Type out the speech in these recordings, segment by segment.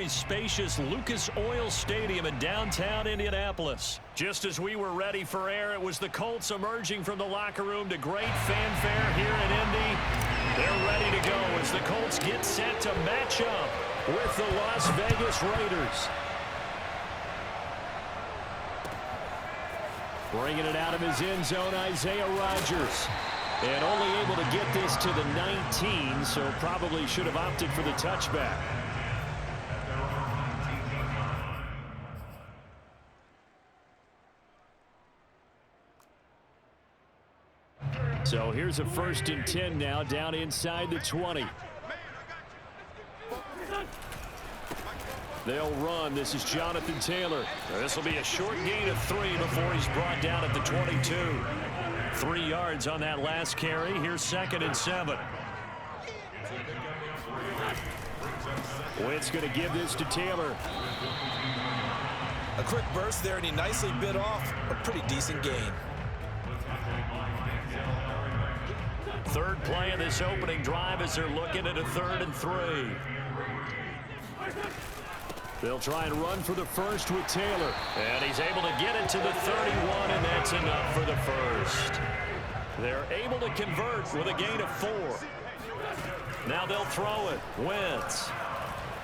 very spacious Lucas Oil Stadium in downtown Indianapolis. Just as we were ready for air, it was the Colts emerging from the locker room to great fanfare here in Indy. They're ready to go as the Colts get set to match up with the Las Vegas Raiders. Bringing it out of his end zone, Isaiah Rodgers. And only able to get this to the 19, so probably should have opted for the touchback. So here's a 1st and 10 now, down inside the 20. They'll run. This is Jonathan Taylor. This will be a short gain of 3 before he's brought down at the 22. 3 yards on that last carry. Here's 2nd and 7. Wentz going to give this to Taylor. A quick burst there, and he nicely bit off a pretty decent gain. Third play of this opening drive as they're looking at a 3rd and 3. They'll try and run for the first with Taylor. And he's able to get it to the 31, and that's enough for the first. They're able to convert with a gain of 4. Now they'll throw it. Wentz.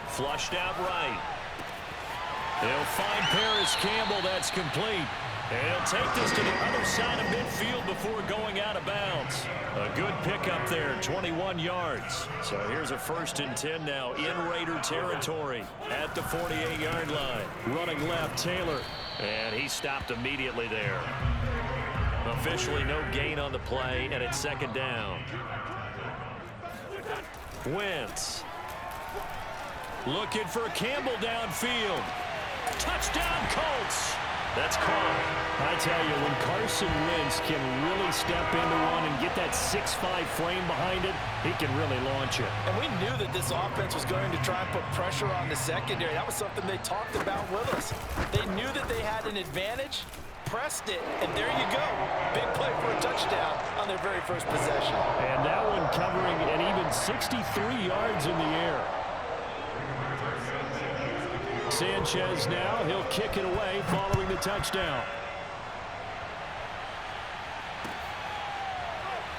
Flushed out right. They'll find Paris Campbell. That's complete. And he'll take this to the other side of midfield before going out of bounds. A good pickup there, 21 yards. So here's a 1st and 10 now in Raider territory at the 48-yard line. Running left, Taylor. And he stopped immediately there. Officially no gain on the play, and it's 2nd down. Wentz. Looking for Campbell downfield. Touchdown, Colts. That's caught. I tell you, when Carson Wentz can really step into one and get that 6'5" frame behind it, he can really launch it. And we knew that this offense was going to try and put pressure on the secondary. That was something they talked about with us. They knew that they had an advantage, pressed it, and there you go. Big play for a touchdown on their very first possession. And that one covering an even 63 yards in the air. Sanchez now, he'll kick it away following the touchdown.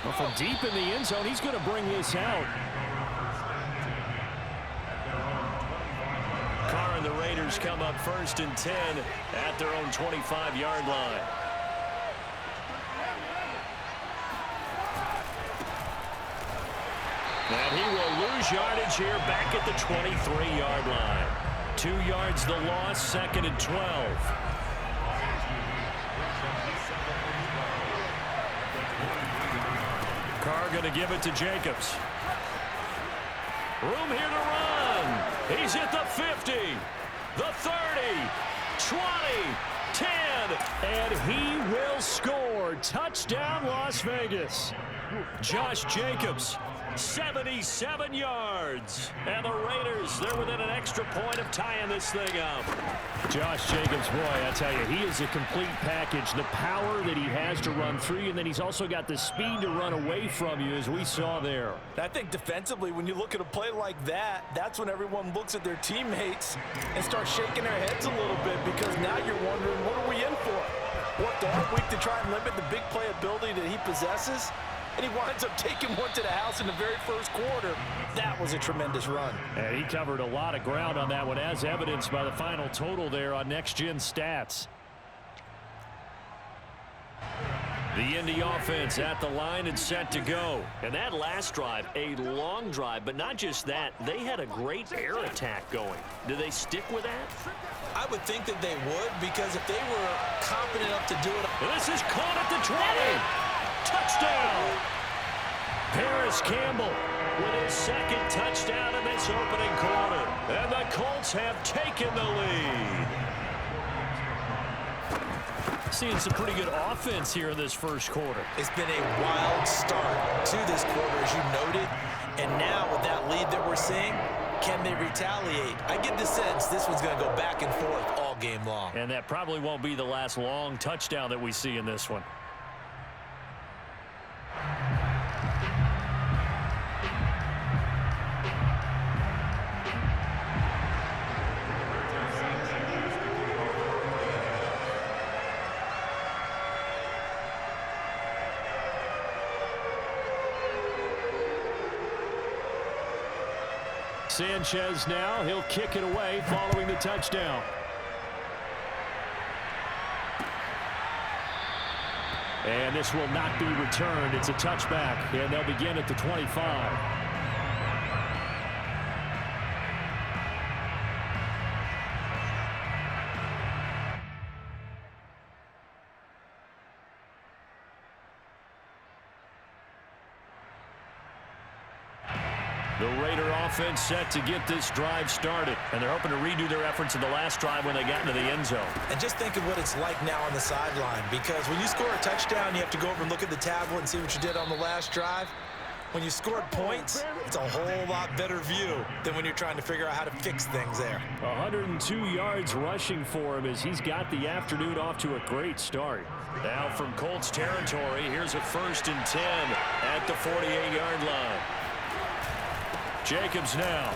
Well, from deep in the end zone, he's going to bring this out. Carr and the Raiders come up 1st and 10 at their own 25-yard line. And he will lose yardage here back at the 23-yard line. 2 yards the loss, 2nd and 12. Carr going to give it to Jacobs. Room here to run. He's at the 50, the 30, 20, 10, and he will score. Touchdown, Las Vegas. Josh Jacobs. 77 yards. And the Raiders, they're within an extra point of tying this thing up. Josh Jacobs, boy, I tell you, he is a complete package. The power that he has to run through you, and then he's also got the speed to run away from you, as we saw there. I think defensively, when you look at a play like that, that's when everyone looks at their teammates and starts shaking their heads a little bit, because now you're wondering, what are we in for? Worked all week to try and limit the big play ability that he possesses, and he winds up taking one to the house in the very first quarter. That was a tremendous run. And he covered a lot of ground on that one, as evidenced by the final total there on Next Gen Stats. The Indy offense at the line and set to go. And that last drive, a long drive, but not just that, they had a great air attack going. Do they stick with that? I would think that they would, because if they were confident enough to do it. This is caught at the 20. Touchdown! Paris Campbell with his 2nd touchdown in this opening quarter. And the Colts have taken the lead. Seeing some pretty good offense here in this first quarter. It's been a wild start to this quarter, as you noted. And now with that lead that we're seeing, can they retaliate? I get the sense this one's going to go back and forth all game long. And that probably won't be the last long touchdown that we see in this one. Sanchez now. He'll kick it away following the touchdown. And this will not be returned. It's a touchback, and they'll begin at the 25. The Raider offense set to get this drive started, and they're hoping to redo their efforts in the last drive when they got into the end zone. And just think of what it's like now on the sideline, because when you score a touchdown, you have to go over and look at the tablet and see what you did on the last drive. When you scored points, it's a whole lot better view than when you're trying to figure out how to fix things there. 102 yards rushing for him as he's got the afternoon off to a great start. Now from Colts territory, here's a 1st and 10 at the 48-yard line. Jacobs now.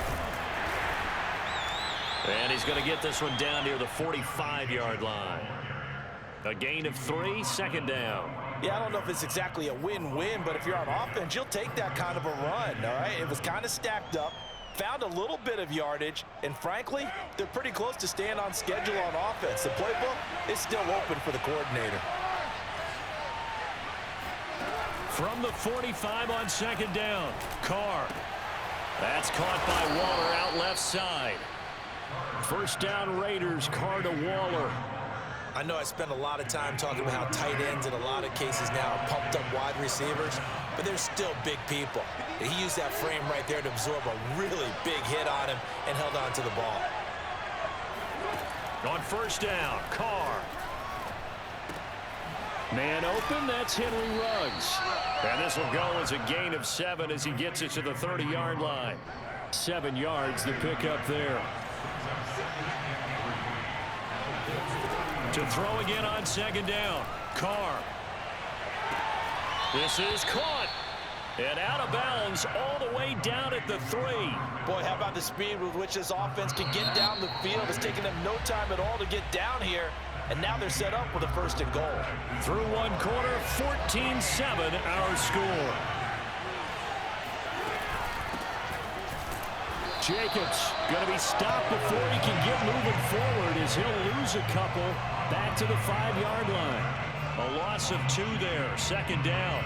And he's going to get this one down near the 45-yard line. A gain of 3, 2nd down. Yeah, I don't know if it's exactly a win-win, but if you're on offense, you'll take that kind of a run, all right? It was kind of stacked up, found a little bit of yardage, and frankly, they're pretty close to staying on schedule on offense. The playbook is still open for the coordinator. From the 45 on 2nd down, Carr. That's caught by Waller out left side. 1st down Raiders, Carr to Waller. I know I spend a lot of time talking about how tight ends in a lot of cases now are pumped up wide receivers, but they're still big people. He used that frame right there to absorb a really big hit on him and held on to the ball. On 1st down, Carr. Man open, that's Henry Ruggs. And this will go as a gain of 7 as he gets it to the 30-yard line. 7 yards the pickup there. To throw again on 2nd down, Carr. This is caught. And out of bounds all the way down at the 3. Boy, how about the speed with which this offense can get down the field? It's taken them no time at all to get down here. And now they're set up with a 1st and goal. Through 1 quarter, 14-7 our score. Jacobs going to be stopped before he can get moving forward as he'll lose a couple back to the 5-yard line. A loss of 2 there, 2nd down.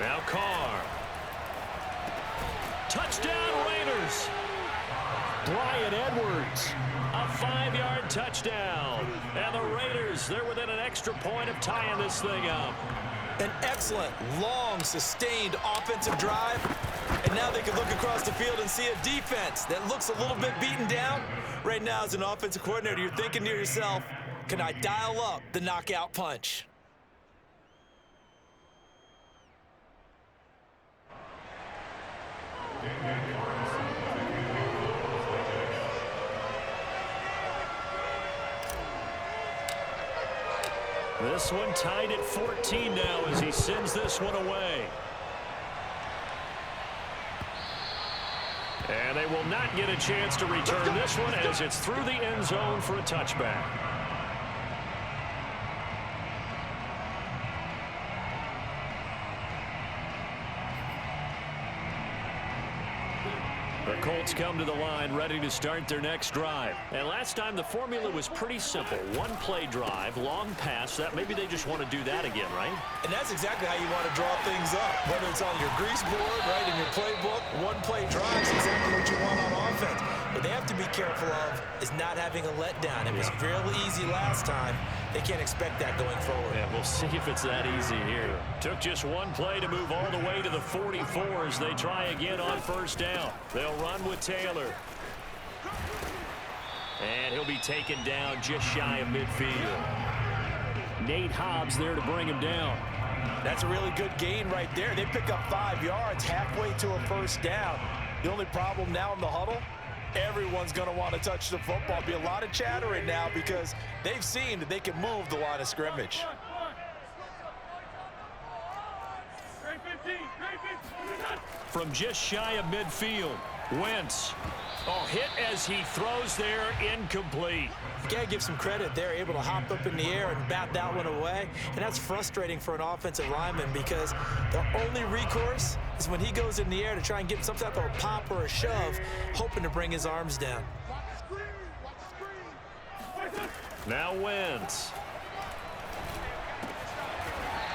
Now Carr. Touchdown Raiders. Bryan Edwards. A 5-yard touchdown. And the Raiders, they're within an extra point of tying this thing up. An excellent, long, sustained offensive drive. And now they can look across the field and see a defense that looks a little bit beaten down. Right now, as an offensive coordinator, you're thinking to yourself, can I dial up the knockout punch? This one tied at 14 now as he sends this one away. And they will not get a chance to return this one as it's through the end zone for a touchback. The Colts come to the line ready to start their next drive. And last time the formula was pretty simple. 1-play drive, long pass. That maybe they just want to do that again, right? And that's exactly how you want to draw things up. Whether it's on your grease board, right, in your playbook, 1-play drive is exactly what you want on offense. What they have to be careful of is not having a letdown. It was fairly easy last time. They can't expect that going forward. Yeah, we'll see if it's that easy here. Took just 1 play to move all the way to the 44 as they try again on 1st down. They'll run with Taylor. And he'll be taken down just shy of midfield. Nate Hobbs there to bring him down. That's a really good gain right there. They pick up 5 yards halfway to a 1st down. The only problem now in the huddle, everyone's going to want to touch the football. Be a lot of chattering now because they've seen that they can move the line of scrimmage. from just shy of midfield. Wentz. Oh, hit as he throws there, incomplete. You got to give some credit. They're able to hop up in the air and bat that one away. And that's frustrating for an offensive lineman because the only recourse is when he goes in the air to try and get some type of a pop or a shove, hoping to bring his arms down. Now Wentz.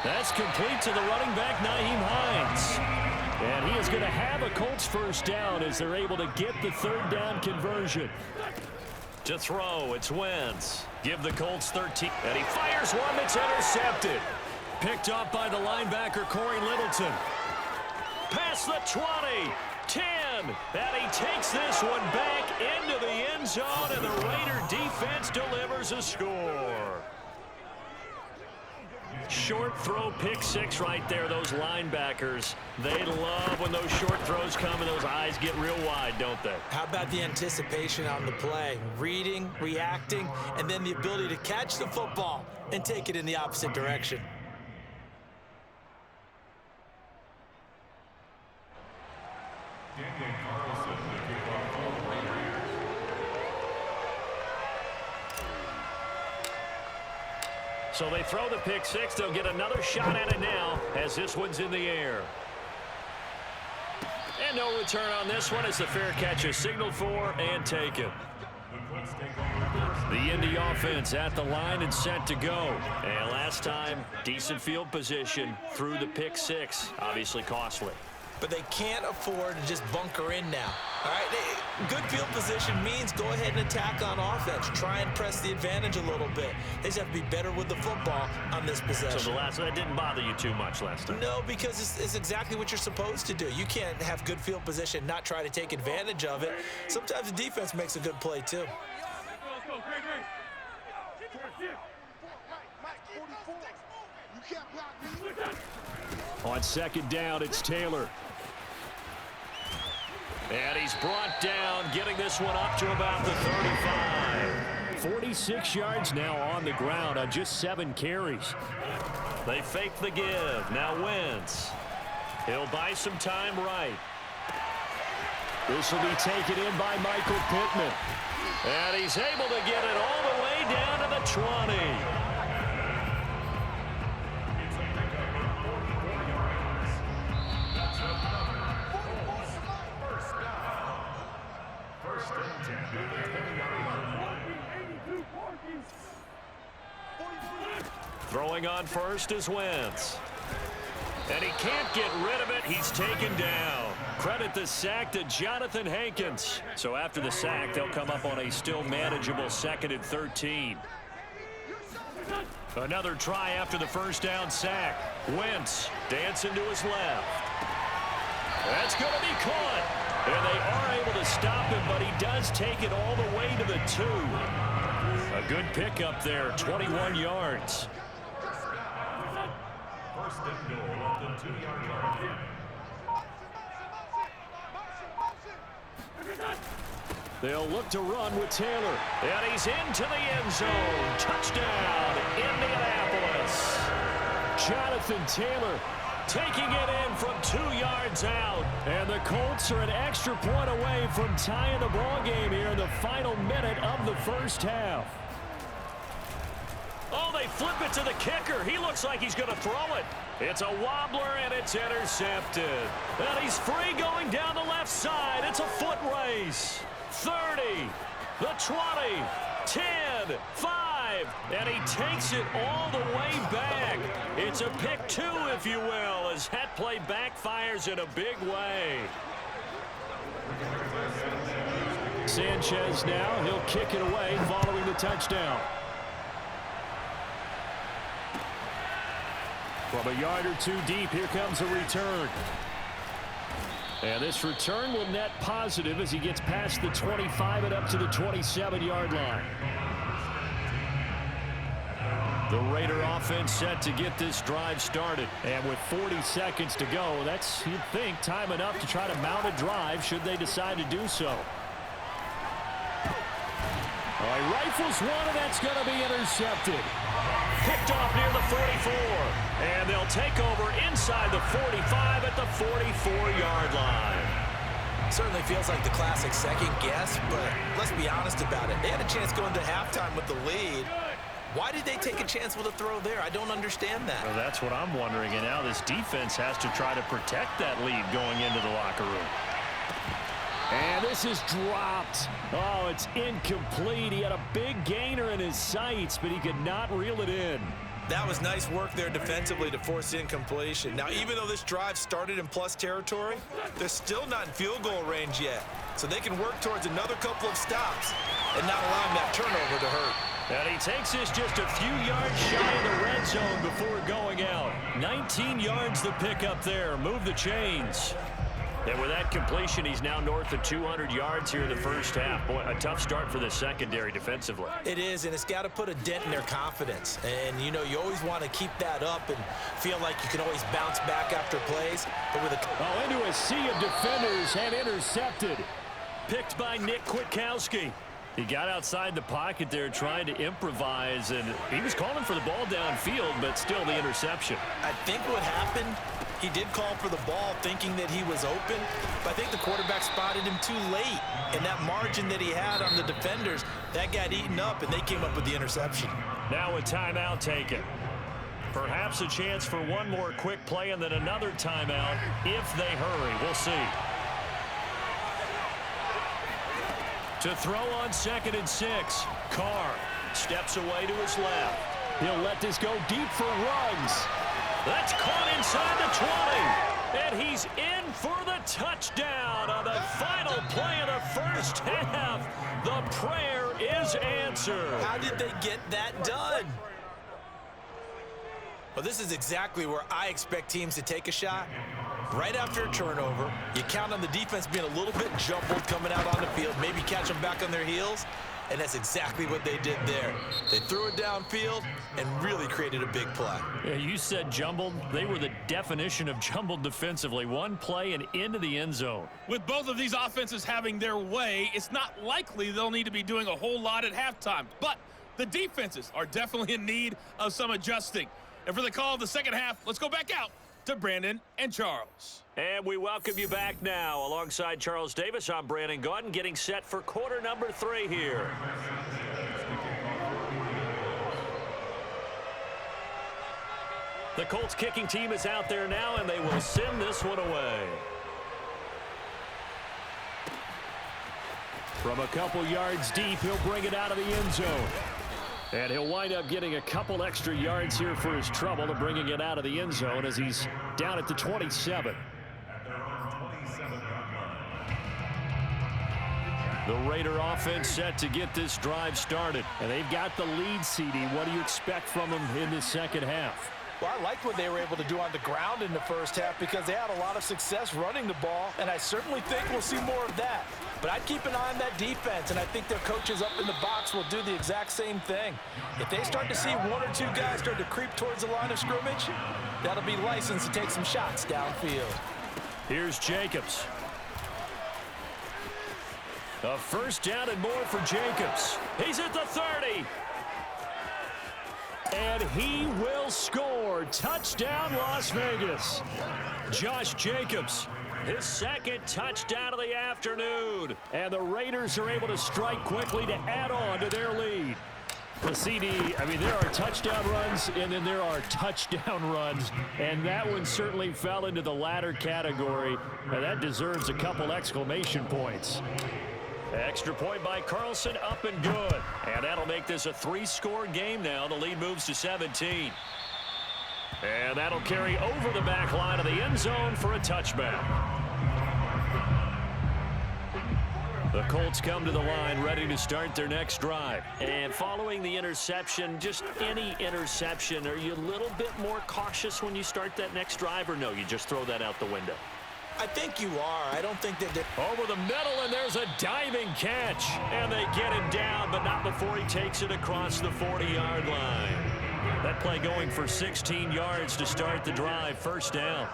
That's complete to the running back, Nyheim Hines. And he is going to have a Colts first down as they're able to get the third down conversion. To throw, it's Wentz. Give the Colts 13. And he fires one that's intercepted. Picked up by the linebacker, Corey Littleton. Past the 20, 10. And he takes this one back into the end zone, and the Raider defense delivers a score. Short throw, pick six right there. Those linebackers, they love when those short throws come and those eyes get real wide, don't they? How about the anticipation on the play? Reading, reacting, and then the ability to catch the football and take it in the opposite direction. So they throw the pick six. They'll get another shot at it now as this one's in the air. And no return on this one as the fair catch is signaled for and taken. The Indy offense at the line and set to go. And last time, decent field position through the pick six. Obviously costly. But they can't afford to just bunker in now. All right, good field position means go ahead and attack on offense. Try and press the advantage a little bit. They just have to be better with the football on this possession. So that didn't bother you too much last time? No, because it's exactly what you're supposed to do. You can't have good field position, not try to take advantage of it. Sometimes the defense makes a good play too. On second down, it's Taylor. And he's brought down, getting this one up to about the 35. 46 yards now on the ground on just 7 carries. They fake the give. Now Wentz. He'll buy some time right. This will be taken in by Michael Pittman. And he's able to get it all the way down to the 20. Throwing on first is Wentz. And he can't get rid of it. He's taken down. Credit the sack to Jonathan Hankins. So after the sack, they'll come up on a still manageable 2nd and 13. Another try after the first down sack. Wentz dancing to his left. That's going to be caught. And they are able to stop him, but he does take it all the way to the 2. A good pickup there, 21 yards. First and goal at the 2-yard line. They'll look to run with Taylor. And he's into the end zone. Touchdown, Indianapolis. Jonathan Taylor taking it in from 2 yards out. And the Colts are an extra point away from tying the ball game here in the final minute of the first half. Oh, they flip it to the kicker. He looks like he's going to throw it. It's a wobbler, and it's intercepted. And he's free going down the left side. It's a foot race. 30, the 20, 10, 5, and he takes it all the way back. It's a pick 2, if you will, as that play backfires in a big way. Sanchez now, he'll kick it away following the touchdown. From a yard or 2 deep, here comes a return. And this return will net positive as he gets past the 25 and up to the 27-yard line. The Raider offense set to get this drive started. And with 40 seconds to go, that's, you'd think, time enough to try to mount a drive should they decide to do so. Oh, he rifles one, and that's going to be intercepted. Picked off near the 44. And they'll take over inside the 45 at the 44-yard line. Certainly feels like the classic second guess, but let's be honest about it. They had a chance going to halftime with the lead. Why did they take a chance with a throw there? I don't understand that. Well, that's what I'm wondering, and now this defense has to try to protect that lead going into the locker room. And this is dropped. Oh, it's incomplete. He had a big gainer in his sights, but he could not reel it in. That was nice work there defensively to force incompletion. Now, even though this drive started in plus territory, they're still not in field goal range yet. So they can work towards another couple of stops and not allowing that turnover to hurt. And he takes this just a few yards shy of the red zone before going out. 19 yards the pickup there. Move the chains. And with that completion, he's now north of 200 yards here in the first half. Boy, a tough start for the secondary defensively. It is, and it's got to put a dent in their confidence. And, you know, you always want to keep that up and feel like you can always bounce back after plays. But with into a sea of defenders and intercepted. Picked by Nick Kwiatkowski. He got outside the pocket there trying to improvise, and he was calling for the ball downfield, but still the interception. I think what happened, he did call for the ball thinking that he was open, but I think the quarterback spotted him too late. And that margin that he had on the defenders, that got eaten up, and they came up with the interception. Now a timeout taken. Perhaps a chance for one more quick play and then another timeout if they hurry. We'll see. To throw on 2nd and 6. Carr steps away to his left. He'll let this go deep for runs. That's caught inside the 20. And he's in for the touchdown on the final play of the first half. The prayer is answered. How did they get that done? Well, this is exactly where I expect teams to take a shot. Right after a turnover, you count on the defense being a little bit jumbled coming out on the field, maybe catch them back on their heels, and that's exactly what they did there. They threw it downfield and really created a big play. Yeah, you said jumbled. They were the definition of jumbled defensively. One play and into the end zone. With both of these offenses having their way, it's not likely they'll need to be doing a whole lot at halftime. But the defenses are definitely in need of some adjusting. And for the call of the second half, let's go back out to Brandon and Charles. And we welcome you back now. Alongside Charles Davis, I'm Brandon Gaudin, getting set for quarter number 3 here. The Colts kicking team is out there now, and they will send this one away. From a couple yards deep, he'll bring it out of the end zone. And he'll wind up getting a couple extra yards here for his trouble to bringing it out of the end zone as he's down at the 27. The Raider offense set to get this drive started. And they've got the lead, CD. What do you expect from them in the second half? Well, I liked what they were able to do on the ground in the first half because they had a lot of success running the ball, and I certainly think we'll see more of that. But I'd keep an eye on that defense, and I think their coaches up in the box will do the exact same thing. If they start to see one or two guys start to creep towards the line of scrimmage, that'll be licensed to take some shots downfield. Here's Jacobs. A first down and more for Jacobs. He's at the 30. And he will score. Touchdown, Las Vegas. Josh Jacobs, his second touchdown of the afternoon. And the Raiders are able to strike quickly to add on to their lead. The CD, I mean, there are touchdown runs, and then there are touchdown runs. And that one certainly fell into the latter category. And that deserves a couple exclamation points. Extra point by Carlson, up and good. And that'll make this a 3-score game now. The lead moves to 17. And that'll carry over the back line of the end zone for a touchback. The Colts come to the line ready to start their next drive. And following the interception, just any interception, are you a little bit more cautious when you start that next drive, or no, you just throw that out the window? I think you are. I don't think that they... Over the middle, and there's a diving catch. And they get him down, but not before he takes it across the 40-yard line. That play going for 16 yards to start the drive. First down.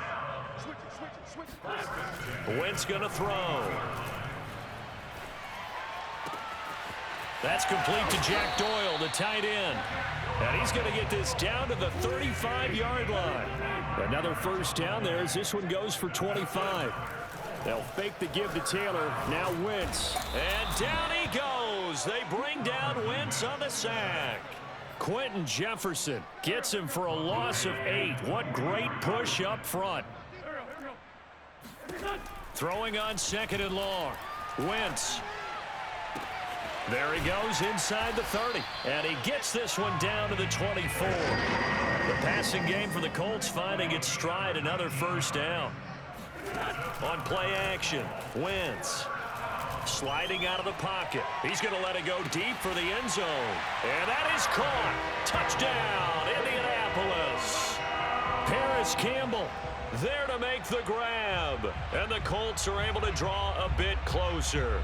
Wentz going to throw. That's complete to Jack Doyle, the tight end. And he's going to get this down to the 35-yard line. Another first down there as this one goes for 25. They'll fake the give to Taylor. Now Wentz. And down he goes. They bring down Wentz on the sack. Quentin Jefferson gets him for a loss of 8. What great push up front. Throwing on 2nd and long. Wentz. There he goes inside the 30. And he gets this one down to the 24. The passing game for the Colts finding its stride. Another first down. On play action, Wentz. Sliding out of the pocket. He's going to let it go deep for the end zone. And that is caught. Touchdown, Indianapolis. Paris Campbell there to make the grab. And the Colts are able to draw a bit closer.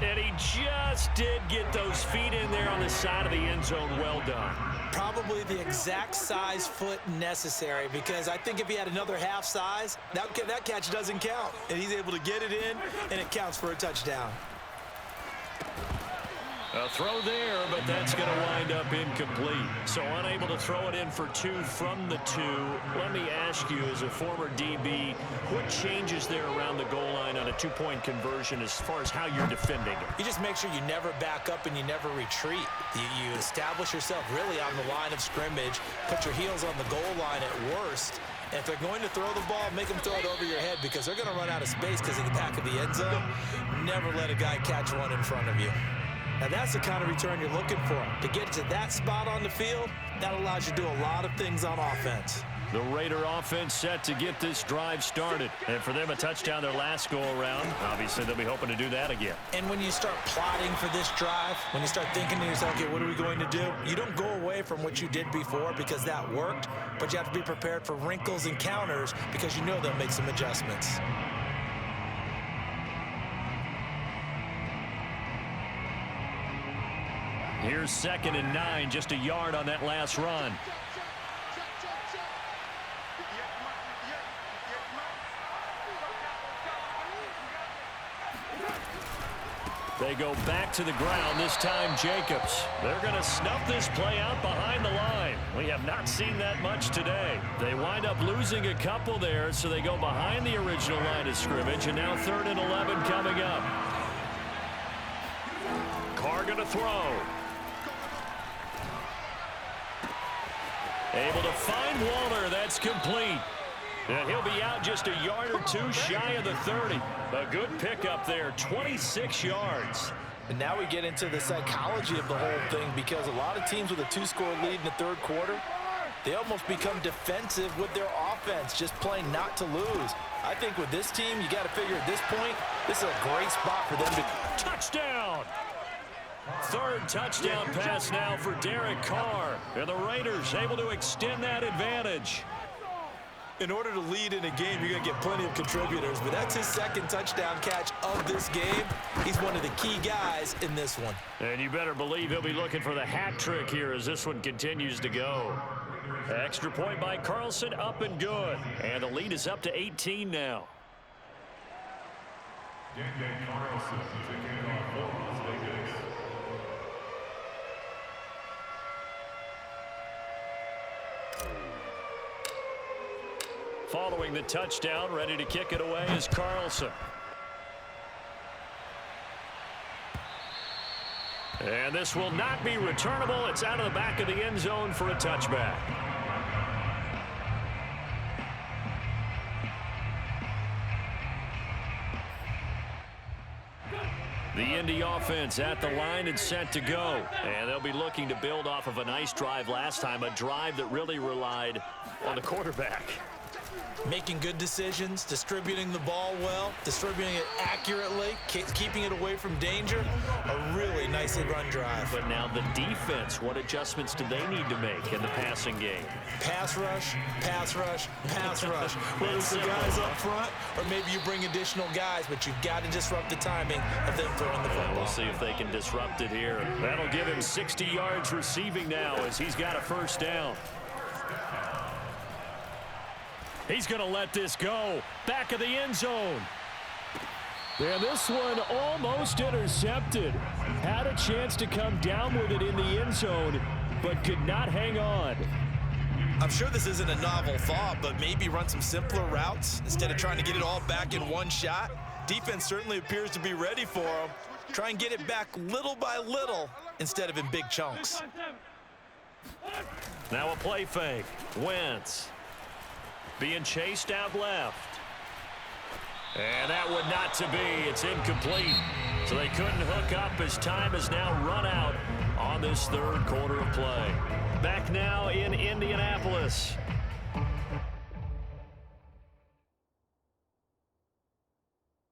And he just did get those feet in there on the side of the end zone. Well done. Probably the exact size foot necessary, because I think if he had another half size, that catch doesn't count. And he's able to get it in, and it counts for a touchdown. A throw there, but that's going to wind up incomplete. So unable to throw it in for 2 from the 2. Let me ask you, as a former DB, what changes there around the goal line on a 2-point conversion as far as how you're defending it? You just make sure you never back up and you never retreat. You establish yourself really on the line of scrimmage, put your heels on the goal line at worst. And if they're going to throw the ball, make them throw it over your head, because they're going to run out of space because of the back of the end zone. Never let a guy catch one in front of you. Now, that's the kind of return you're looking for. To get to that spot on the field, that allows you to do a lot of things on offense. The Raider offense set to get this drive started. And for them, a touchdown their last go-around. Obviously, they'll be hoping to do that again. And when you start plotting for this drive, when you start thinking to yourself, okay, what are we going to do? You don't go away from what you did before because that worked, but you have to be prepared for wrinkles and counters because you know they'll make some adjustments. Here's 2nd and 9, just a yard on that last run. They go back to the ground, this time Jacobs. They're going to snuff this play out behind the line. We have not seen that much today. They wind up losing a couple there, so they go behind the original line of scrimmage, and now 3rd and 11 coming up. Carr going to throw. Able to find Waller. That's complete. And he'll be out just a yard or 2 shy of the 30. A good pickup there, 26 yards. And now we get into the psychology of the whole thing, because a lot of teams with a 2-score lead in the 3rd quarter, they almost become defensive with their offense, just playing not to lose. I think with this team, you got to figure at this point, this is a great spot for them to... Touchdown! 3rd touchdown pass now for Derek Carr. And the Raiders able to extend that advantage. In order to lead in a game, you're going to get plenty of contributors, but that's his 2nd touchdown catch of this game. He's one of the key guys in this one. And you better believe he'll be looking for the hat trick here as this one continues to go. Extra point by Carlson, up and good. And the lead is up to 18 now. Carlson taking off for Las Vegas. Following the touchdown, ready to kick it away is Carlson. And this will not be returnable. It's out of the back of the end zone for a touchback. The Indy offense at the line and set to go. And they'll be looking to build off of a nice drive last time, a drive that really relied on the quarterback. Making good decisions, distributing the ball well, distributing it accurately, keeping it away from danger. A really nicely run drive. But now the defense, what adjustments do they need to make in the passing game? Pass rush, pass rush, pass rush. Whether it's the guys up front or maybe you bring additional guys, but you've got to disrupt the timing of them throwing the football. We'll see if they can disrupt it here. That'll give him 60 yards receiving now as he's got a first down. He's going to let this go. Back of the end zone. And this one almost intercepted. Had a chance to come down with it in the end zone, but could not hang on. I'm sure this isn't a novel thought, but maybe run some simpler routes instead of trying to get it all back in one shot. Defense certainly appears to be ready for him. Try and get it back little by little instead of in big chunks. Now a play fake. Wentz being chased out left. And that would not to be. It's incomplete. So they couldn't hook up as time has now run out on this third quarter of play. Back now in Indianapolis.